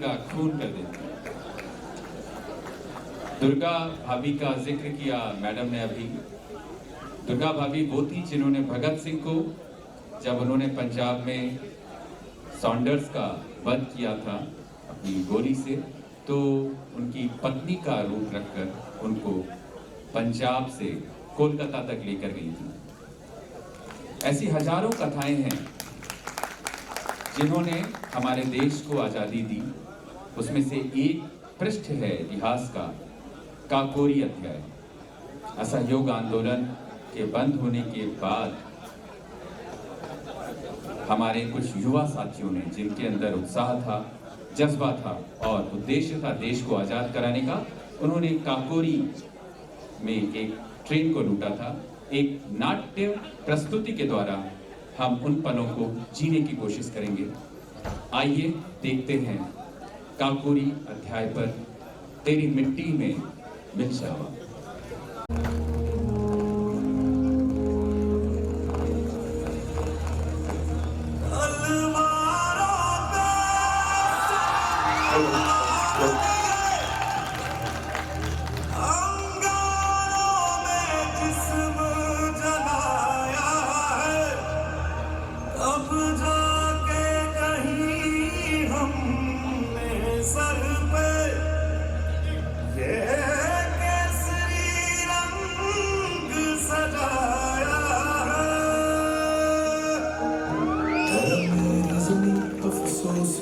का खून कर देती। दुर्गा भाभी का जिक्र किया मैडम ने अभी। दुर्गा भाभी वो थी जिन्होंने भगत सिंह को, जब उन्होंने पंजाब में सॉन्डर्स का वध किया था अपनी गोली से, तो उनकी पत्नी का रूप रखकर उनको पंजाब से कोलकाता तक लेकर गई थी। ऐसी हजारों कथाएं हैं जिन्होंने हमारे देश को आज़ादी दी। उसमें से एक पृष्ठ है इतिहास का, काकोरी अध्याय। असहयोग आंदोलन के बंद होने के बाद हमारे कुछ युवा साथियों ने, जिनके अंदर उत्साह था, जज्बा था और उद्देश्य था देश को आज़ाद कराने का, उन्होंने काकोरी में एक ट्रेन को लूटा था। एक नाट्य प्रस्तुति के द्वारा हम उन पलों को जीने की कोशिश करेंगे। आइए देखते हैं काकोरी अध्याय पर तेरी मिट्टी में मिल जावा।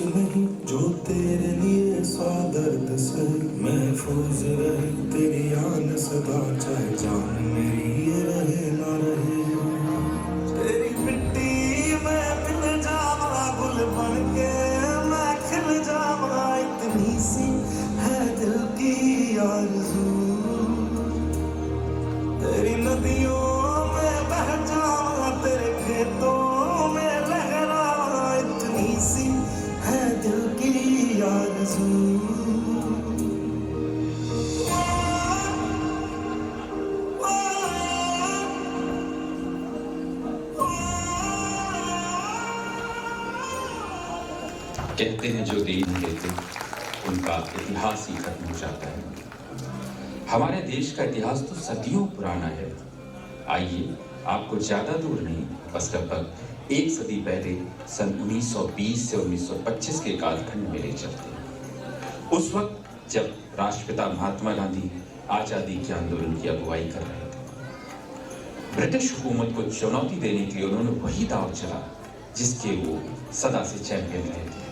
नहीं जो तेरे लिए स्वादर्द से महफूज रहे तेरी आन सदा, चाहे जान मेरी ये रहे ना रहे। तेरी मिट्टी में मिल जावा गुल बन के, मैं खिल जावा, इतनी सी है दिल की आरज़ू। तेरी नदियों में बह जावा, तेरे खेतों में लहरावा, इतनी सी है दिल की आरज़ू। कहते हैं जो दे नहीं देते उनका इतिहास ही खत्म हो जाता है। हमारे देश का इतिहास तो सदियों पुराना है। आइए आपको ज्यादा दूर नहीं, बस लगभग एक सदी पहले सन 1920 से 1925 के कालखंड में ले चलते हैं। उस वक्त जब राष्ट्रपिता महात्मा गांधी आजादी के आंदोलन की अगुवाई कर रहे थे, ब्रिटिश हुकूमत को चुनौती देने के लिए उन्होंने वही दाव चला जिसके वो सदा से चैंपियन रहे थे।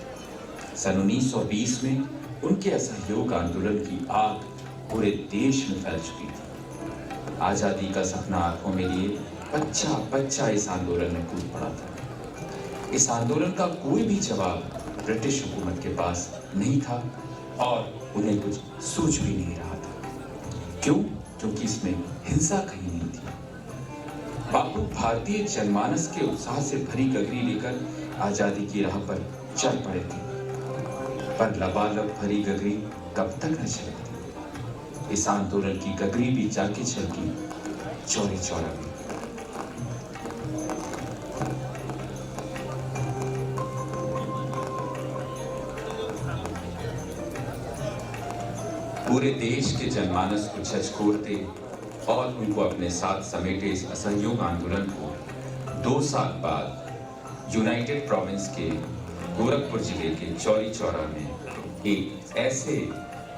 सन 1920 में उनके असहयोग आंदोलन की आग पूरे देश में फैल चुकी थी। आजादी का सपना आंखों में लिए बच्चा बच्चा इस आंदोलन में कूद पड़ा था। इस आंदोलन का कोई भी जवाब ब्रिटिश हुकूमत के पास नहीं था और उन्हें कुछ सूझ भी नहीं रहा था। क्यों? क्योंकि इसमें हिंसा कहीं नहीं थी। बापू भारतीय जनमानस के उत्साह से भरी गगरी लेकर आजादी की राह पर चल पड़े थे, पर लबालब भरी गगरी कब तक न चलेगी। इस आंदोलन की गगरी भी जाके चलती चौरी चौरा में। पूरे देश के जनमानस को झकझोरते और उनको अपने साथ समेटे इस असहयोग आंदोलन को 2 साल बाद यूनाइटेड प्रोविंस के गोरखपुर जिले के चौरी चौरा में एक ऐसे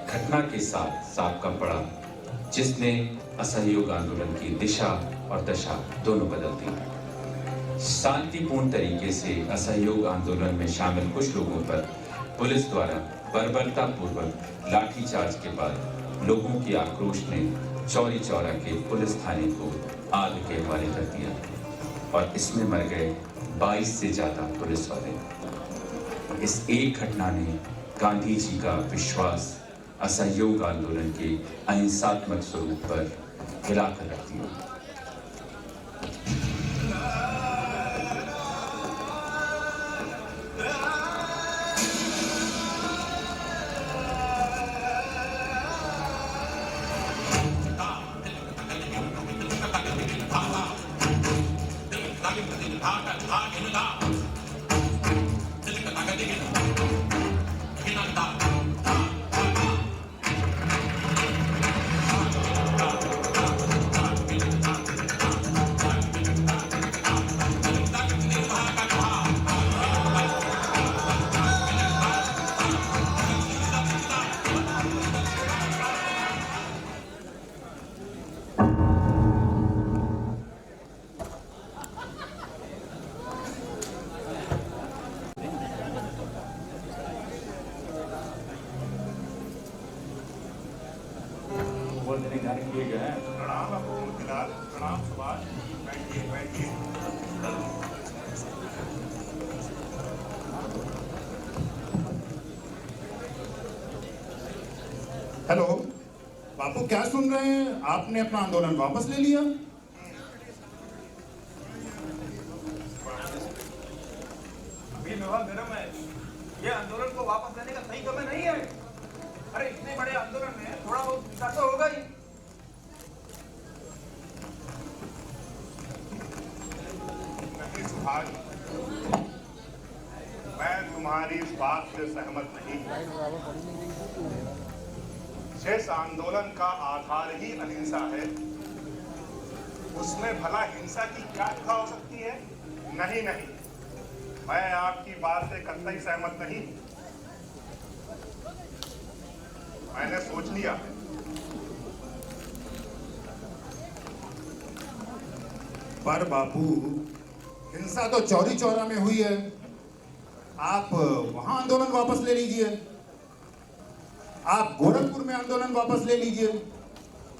घटना के साथ साबका पड़ा जिसने असहयोग आंदोलन की दिशा और दशा दोनों बदल दी। शांतिपूर्ण तरीके से असहयोग आंदोलन में शामिल कुछ लोगों पर पुलिस द्वारा बर्बरता पूर्वक लाठीचार्ज के बाद लोगों की आक्रोश ने चौरी चौरा के पुलिस थाने को आग के हवाले कर दिया और इसमें मर गए 22 से ज्यादा पुलिस वाले। इस एक घटना ने गांधी जी का विश्वास असहयोग आंदोलन के अहिंसात्मक स्वरूप पर हिलाकर रख दिया। Hinanda. शपथ देने जाने के लिए गए हैं। प्रणाम आपको मोतीलाल, प्रणाम सुभाष। बैठिए बैठिए। हेलो बापू, क्या सुन रहे हैं? आपने अपना आंदोलन वापस ले लिया? अभी लोहा गर्म है। ये आंदोलन को वापस लेने का सही समय नहीं है। अरे इतने बड़े आंदोलन में थोड़ा बहुत हिंसा तो होगा ही। नहीं सुभाष, मैं तुम्हारी इस बात से सहमत नहीं हूं। जिस आंदोलन का आधार ही अहिंसा है, उसमें भला हिंसा की क्या दिशा हो सकती है? नहीं नहीं, मैं आपकी बात से कतई सहमत नहीं। मैंने सोच लिया है। पर बापू, हिंसा तो चौरी चौरा में हुई है। आप वहां आंदोलन वापस ले लीजिए, आप गोरखपुर में आंदोलन वापस ले लीजिए।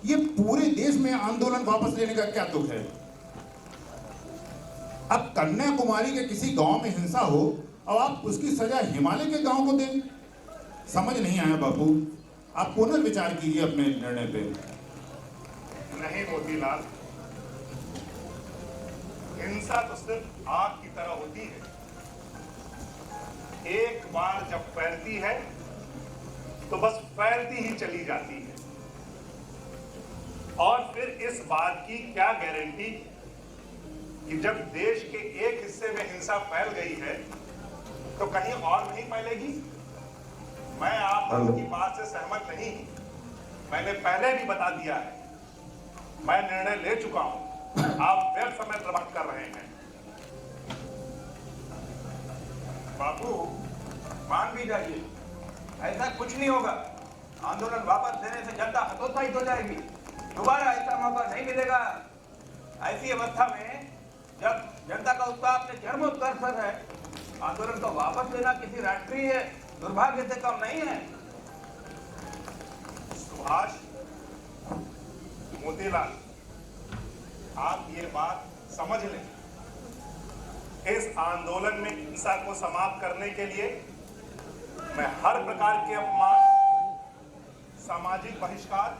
ये पूरे देश में आंदोलन वापस लेने का क्या तुक है? अब कन्याकुमारी के किसी गांव में हिंसा हो और आप उसकी सजा हिमालय के गांव को दें? समझ नहीं आया बापू, आप पुनर्विचार कीजिए अपने निर्णय पे। नहीं मोतीलाल, हिंसा तो सिर्फ आग की तरह होती है। एक बार जब फैलती है तो बस फैलती ही चली जाती है। और फिर इस बात की क्या गारंटी कि जब देश के एक हिस्से में हिंसा फैल गई है तो कहीं और नहीं फैलेगी? मैं आप लोगों की बात से सहमत नहीं हूं। मैंने पहले भी बता दिया है, मैं निर्णय ले चुका हूं। आप व्यर्थ समय प्रबंध कर रहे हैं। बापू मान भी जाइए, ऐसा कुछ नहीं होगा। आंदोलन वापस देने से जनता हतोत्साहित हो जाएगी। दोबारा ऐसा मौका नहीं मिलेगा। ऐसी अवस्था में जब जनता का उत्साह अपने चरमोत्कर्ष पर है, आंदोलन को वापस लेना किसी राष्ट्रीय दुर्भाग्य से कम नहीं है। सुभाष, मोतीलाल, आप ये बात समझ लें। इस आंदोलन में हिंसा को समाप्त करने के लिए मैं हर प्रकार के अपमान, सामाजिक बहिष्कार,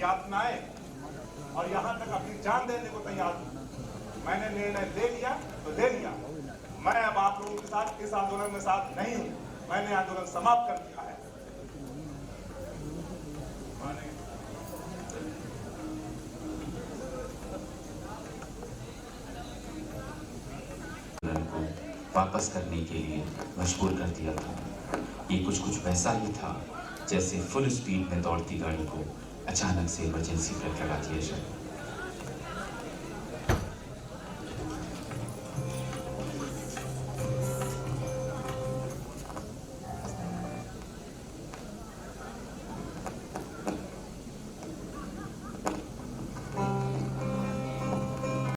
यातनाएं और यहां तक अपनी जान देने को तैयार हूं। मैंने निर्णय ले लिया तो ले लिया। मैं अब आप लोगों के साथ इस आंदोलन में साथ नहीं हूं। मैंने आंदोलन समाप्त कर दिया है। को वापस करने के लिए मजबूर कर दिया था। ये कुछ वैसा ही था जैसे फुल स्पीड में दौड़ती गाड़ी को अचानक से इमरजेंसी ब्रेक लगा दिया जाए।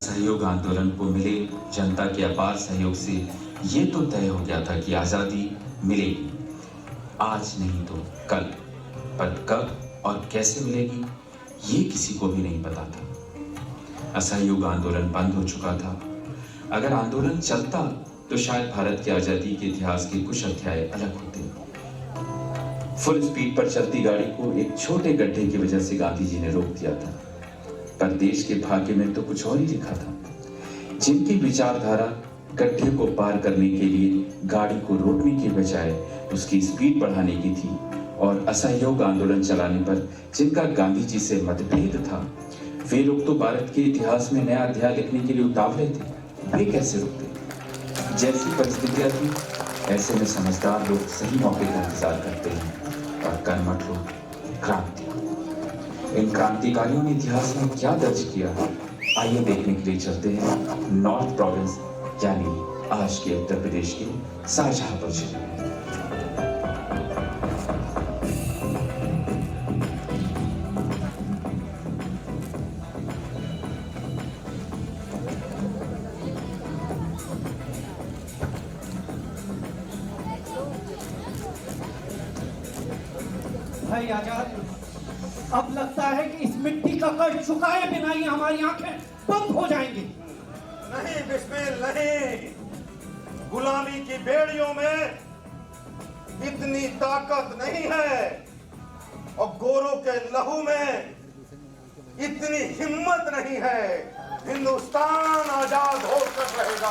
सहयोग आंदोलन को मिले जनता के अपार सहयोग से ये तो तय हो गया था कि आज़ादी मिलेगी, आज नहीं तो कल। पर कब और कैसे मिलेगी ये किसी को भी नहीं पता था। असहयोग आंदोलन बंद हो चुका था। अगर आंदोलन चलता तो शायद भारत की आज़ादी के इतिहास के कुछ अध्याय अलग होते। फुल स्पीड पर चलती गाड़ी को एक छोटे गड्ढे की वजह से गांधी जी ने रोक दिया था, पर देश के भाग्य में तो कुछ और ही लिखा था। जिनकी विचारधारा गड्ढे को पार करने के लिए गाड़ी को रोकने की बजाय उसकी स्पीड बढ़ाने की थी, और असहयोग आंदोलन चलाने पर जिनका गांधी जी से मतभेद था, वे लोग तो भारत के इतिहास में नया अध्याय लिखने के लिए उतावले थे। वे कैसे रुकते? जैसी परिस्थितियां थी ऐसे में समझदार लोग सही मौके का इंतजार करते हैं और कर्मठ लोग क्रांति। इन क्रांतिकारियों ने इतिहास में क्या दर्ज किया, आइए देखने के लिए चलते हैं नॉर्थ प्रोविंस यानी आज के उत्तर प्रदेश के शाहजहांपुर जिले में। भाई आजाद अब लगता है कि इस मिट्टी का कर्ज चुकाए बिना ही हमारी आंखें बंद हो जाएंगी। नहीं बिस्मिल नहीं, गुलामी की बेड़ियों में इतनी ताकत नहीं है और गोरों के लहू में इतनी हिम्मत नहीं है। हिंदुस्तान आजाद होकर रहेगा,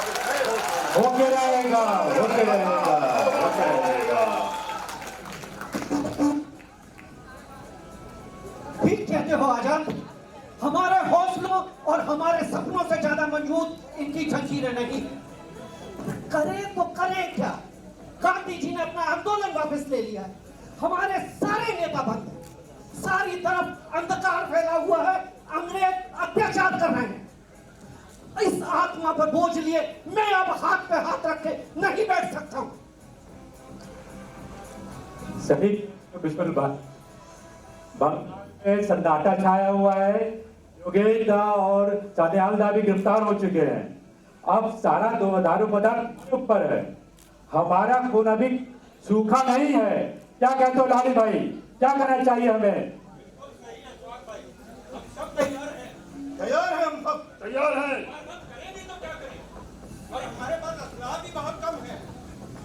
होके रहेगा, होके रहेगा, होके रहेगा। ठीक कहते हो आजाद, हमारे हौसलों और हमारे सपनों से ज्यादा मजबूत इनकी जंजीरें नहीं। करें तो करें क्या? गांधी जी ने अपना आंदोलन वापस ले लिया है, हमारे सारे नेता बंद हैं, सारी तरफ अंधकार फैला हुआ है, अंग्रेज अत्याचार कर रहे हैं। इस आत्मा पर बोझ लिए मैं अब हाथ पे हाथ रखे नहीं बैठ सकता हूं। सही बिस्मिल में सन्नाटा छाया हुआ है। योगेश दा और सान्याल दा भी गिरफ्तार हो चुके हैं। अब सारा दारू पदार्थ ऊपर है, हमारा खून अभी सूखा नहीं है। क्या कहते हो लाली भाई, क्या करना चाहिए हमें? तैयार है, हम सब तैयार हैं। करेंगे तो क्या करें? और हमारे पास असलाह भी बहुत कम है।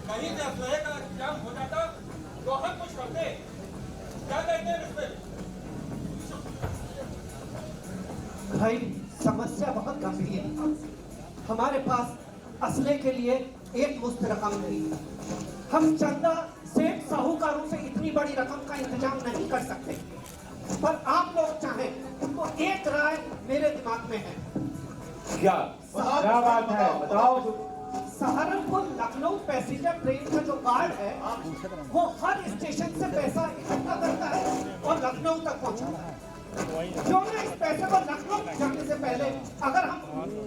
कहीं से असलहे का इंतजाम हो जाता तो हम कुछ करते। क्या कहते हैं इसमें? भाई समस्या बहुत गंभीर है। हमारे पास असले के लिए एक मुश्त रकम नहीं है। हम चंदा सेठ साहूकारों से इतनी बड़ी रकम का इंतजाम नहीं कर सकते, पर आप लोग चाहें तो एक राय मेरे दिमाग में है। क्या बात है, बताओ। सहारनपुर लखनऊ पैसेंजर ट्रेन का जो गार्ड है वो हर स्टेशन से पैसा इकट्ठा करता है और लखनऊ तक पहुंचाता है। क्यों ना इस पैसे को लखनऊ जाने से पहले अगर हम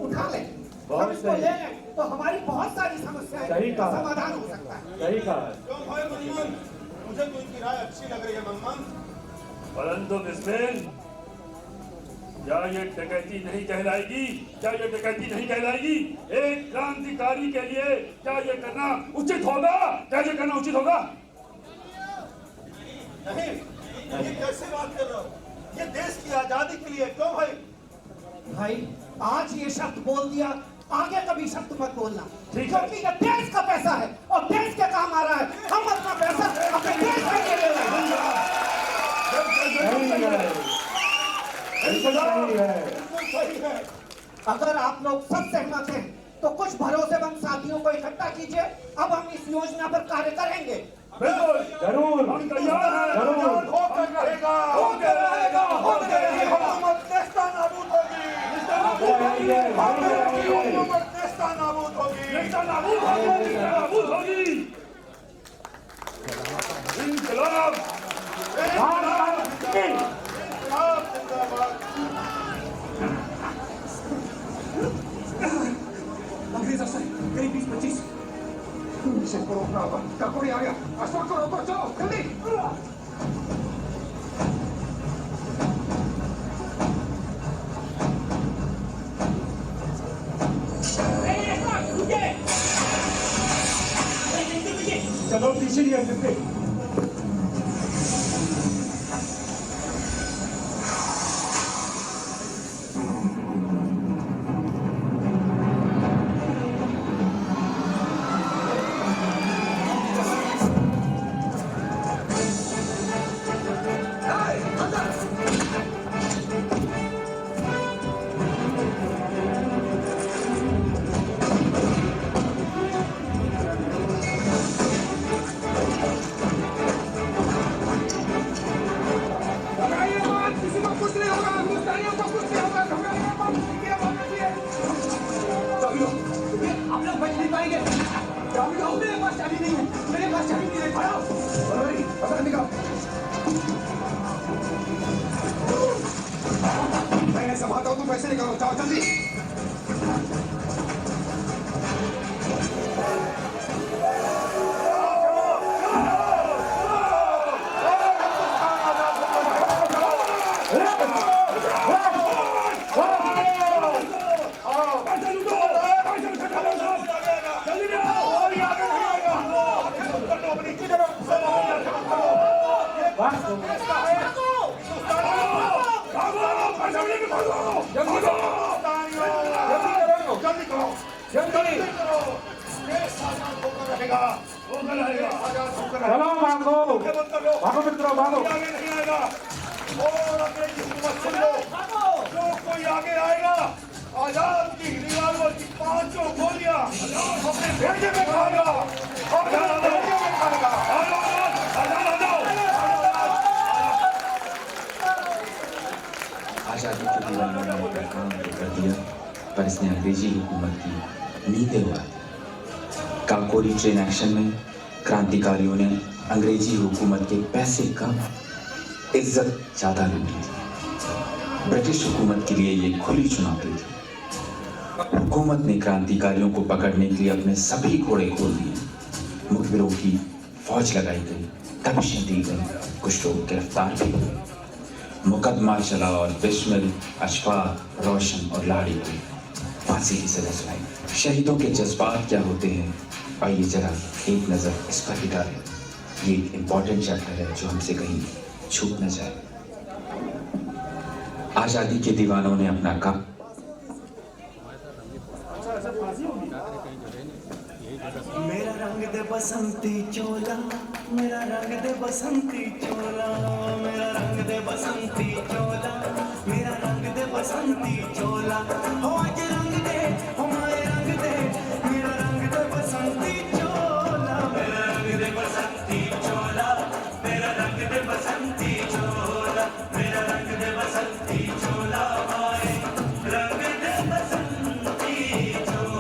उठा लें, हम इसको ले लें, तो हमारी बहुत सारी समस्याएं का समाधान हो सकता है। सही कहा। क्यों भाई मनमन, मुझे तो इनकी राय अच्छी लग रही है मनमन। परंतु बिस्मिल, क्या ये डकैती नहीं कहलाएगी? क्या ये डकैती नहीं कहलाएगी? एक क्रांतिकारी के लिए क्या ये करना उचित होगा? क्या ये करना उचित होगा? नहीं, ये कैसे बात कर रहे हो? ये देश की आजादी के लिए। क्यों भाई? भाई आज ये शब्द बोल दिया, आगे कभी शब्द मत बोलना, क्योंकि ये देश का पैसा है और देश के काम आ रहा है। हम अपना पैसा अपने देश के लिए ले रहे हैं। अगर आप लोग सब सहमत हैं तो कुछ भरोसेमंद साथियों को इकट्ठा कीजिए। अब हम इस योजना पर कार्य करेंगे। बिल्कुल, जरूर, हम तैयार हैं। जरूर। होकर रहेगा, होकर रहेगा, होकर रहेगा। हुकूमत नेस्तनाबूद होगी, हुकूमत नेस्तनाबूद होगी, नेस्तनाबूद होगी, नेस्तनाबूद होगी। इंकलाब, इंकलाब जिंदाबाद। अंग्रेज अफसर करीब 20-25 को रोकना होगा। काकोड़ी आ गया, अशोक को रोको, चलो जल्दी। चलो पीछे नहीं हट सकते। मैं संभालता हूँ, तुम पैसे निकालो, जाओ जल्दी। बस जल्दी करो, जल्दी करो, जल्दी करो। देश आजाद होकर रहेगा, होकर रहेगा, आजाद होकर रहेगा। चलो भागो, भागो मित्रों, भागो। आगे नहीं आएगा और अंग्रेजी हुकूमत सुन लो, जो कोई आगे आएगा आजाद की रिवाल्वर की 5 गोलियां अपने भेजे में खाएगा, अपने भेजे में खाएगा। आजादी के दीवानों ने अपना काम तो कर दिया, पर इसने अंग्रेजी हुकूमत की नींदें उड़ा दी। काकोरी ट्रेन एक्शन में क्रांतिकारियों ने अंग्रेजी हुकूमत के पैसे कम, इज्जत ज्यादा लूटी थी। ब्रिटिश हुकूमत के लिए ये खुली चुनौती थी। हुकूमत ने क्रांतिकारियों को पकड़ने के लिए अपने सभी घोड़े खोल दिए। मुखबिरों की फौज लगाई गई, दबिशें दी गई, कुछ लोग गिरफ्तार भी हुए। मुकदमा चला और बिस्मिल, अशफाक, रोशन और लाड़ी को फांसी की सजा सुनाई। शहीदों के जज्बात क्या होते हैं, आइए जरा एक नजर इस पर भी डालें। ये एक इम्पोर्टेंट चैप्टर है जो हमसे कहीं छूट न जाए। आजादी के दीवानों ने अपना काम मेरा रंग दे बसंती चोला, मेरा रंग दे बसंती चोला, मेरा रंग दे बसंती चोला, मेरा रंग दे बसंती चोला। हो आज रंग दे, हो माए रंग दे, मेरा रंग दे बसंती चोला, मेरा रंग दे बसंती चोला, मेरा रंग दे बसंती चोला, मेरा रंग दे बसंती चोला, माए रंग दे बसंती चोला।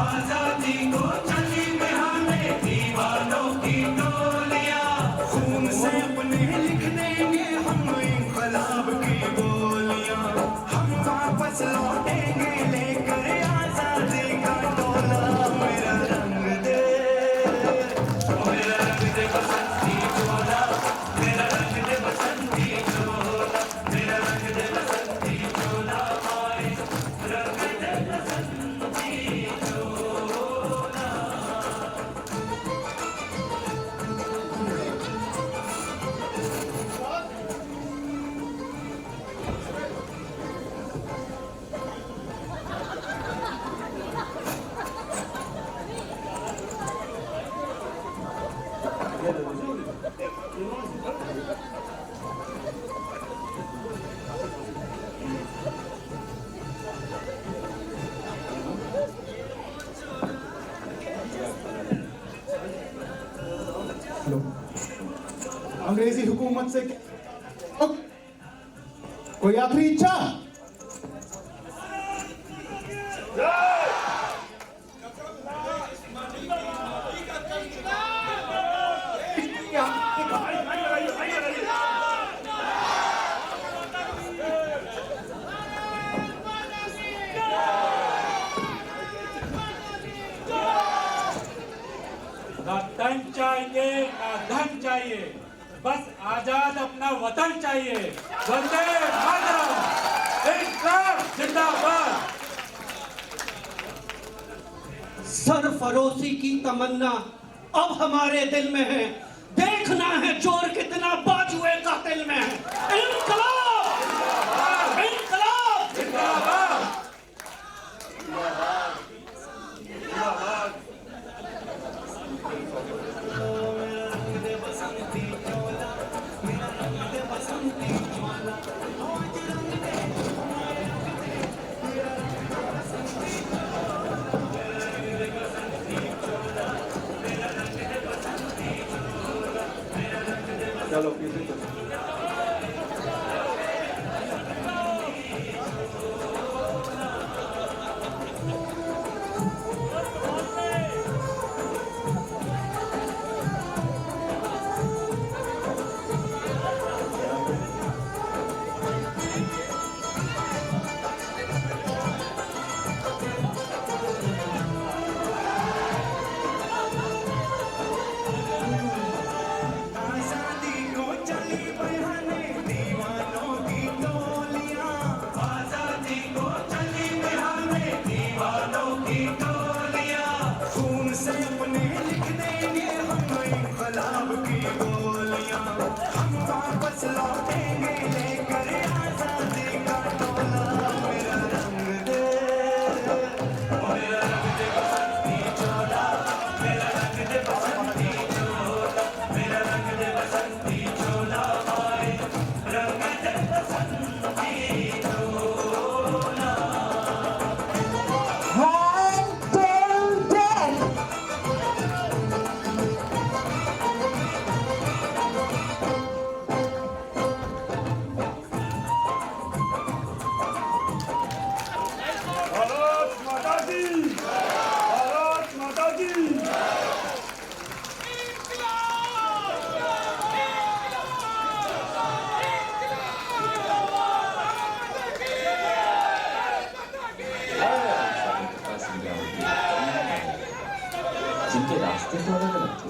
आजादी को चली बिहाने दीवानों की टोलियां, खून से अपने लिख देंगे हम इंकलाब की बोलियां। हम वापस लौटेंगे लेकर आजादी का टोला। मेरा रंग दे, मेरा रंग दे बसंती चोला, मेरा रंग दे बसंती चोला, मेरा रंग दे बसंती चोला, माए रंग दे बसंती चोला। अंग्रेजी हुकूमत से कोई आखिरी इच्छा? ना तन चाहिए ना धन चाहिए, बस आजाद अपना वतन चाहिए। वंदे मातरम, इंकलाब जिंदाबाद। सरफरोशी की तमन्ना अब हमारे दिल में है, देखना है जोर कितना बाजुए कातिल में है। इंकलाब, इंकलाब जिंदाबाद। चलो रास्ते तो अलग अलग थे,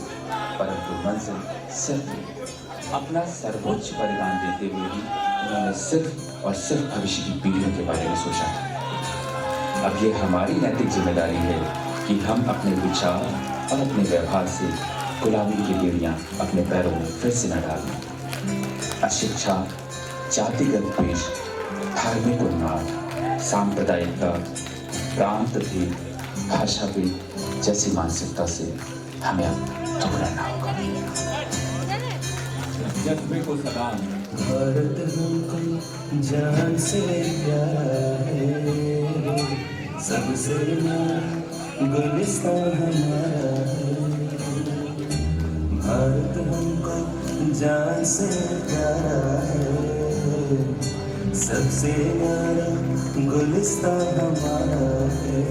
परंतु मंजिल सिर्फ एक। अपना सर्वोच्च बलिदान देते हुए भी उन्होंने सिर्फ और सिर्फ भविष्य की पीढ़ियों के बारे में सोचा था। अब ये हमारी नैतिक जिम्मेदारी है कि हम अपने विचार और अपने व्यवहार से गुलामी की बेड़ियां अपने पैरों में फिर से न डालें। अशिक्षा, जातिगत द्वेष, धार्मिक उन्माद, सांप्रदायिकता, प्रांत भेद, भाषा भेद जैसी मानसिकता से हमें अब दूर रहना होगा। जज्बे को सलाम। भारत हमको जान से प्यार है, सबसे गुलिस्तान हमारा है। भारत हमको जान से प्यारा है, सबसे प्यारा गुलिस्तान हमारा है।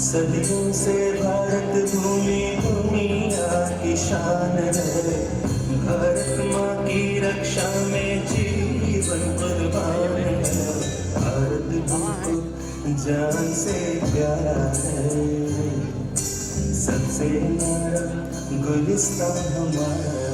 सदियों से भारत भूमि दुनिया की शान है। भारत माँ की रक्षा में जीवन कुर्बान है। भारत हमको जान से प्यारा है, सबसे प्यारा गुलिस्तान हमारा।